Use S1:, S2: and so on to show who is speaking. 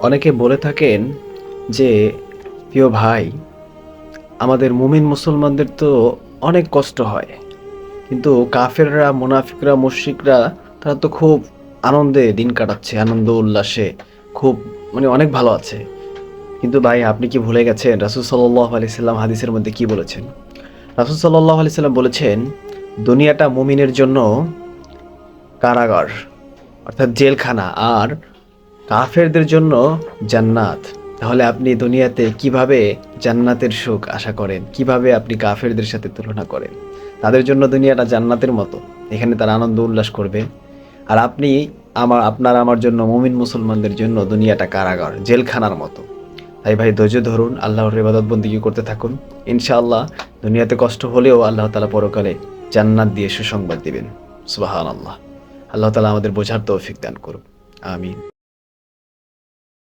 S1: অনেকে বলে থাকেন যে, প্রিয় ভাই, আমাদের মুমিন মুসলমানদের তো অনেক কষ্ট হয়, কিন্তু কাফেররা, মুনাফিকরা, মুশরিকরা তারা তো খুব আনন্দে দিন কাটাচ্ছে, আনন্দ উল্লাসে খুব, মানে অনেক ভালো আছে। কিন্তু ভাই, আপনি কি ভুলে গেছেন রাসূল সাল্লাল্লাহু আলাইহি সাল্লাম হাদিসের মধ্যে কি বলেছেন? রাসূল সাল্লাল্লাহু আলাইহি সাল্লাম বলেছেন, দুনিয়াটা মুমিনের জন্য কারাগার, অর্থাৎ জেলখানা, আর কাফেরদের জন্য জান্নাত। তাহলে আপনি দুনিয়াতে কিভাবে জান্নাতের সুখ আশা করেন? কিভাবে আপনি কাফেরদের সাথে তুলনা করেন? তাদের জন্য দুনিয়াটা জান্নাতের মতো। এখানে তারা আনন্দ উল্লাস করবে। আর আপনি, আপনার আমার জন্য, মুমিন মুসলমানদের জন্য দুনিয়াটা কারাগার, জেলখানার মতো। তাই ভাই, ধৈর্য ধরুন, আল্লাহর ইবাদত বন্দেগী করতে থাকুন। ইনশাআল্লাহ দুনিয়াতে কষ্ট হলেও আল্লাহ তাআলা পরকালে জান্নাত দিয়ে সুসংবাদ দিবেন। সুবহানাল্লাহ। আল্লাহ তাআলা আমাদের বোঝার তৌফিক দান করুন। আমিন।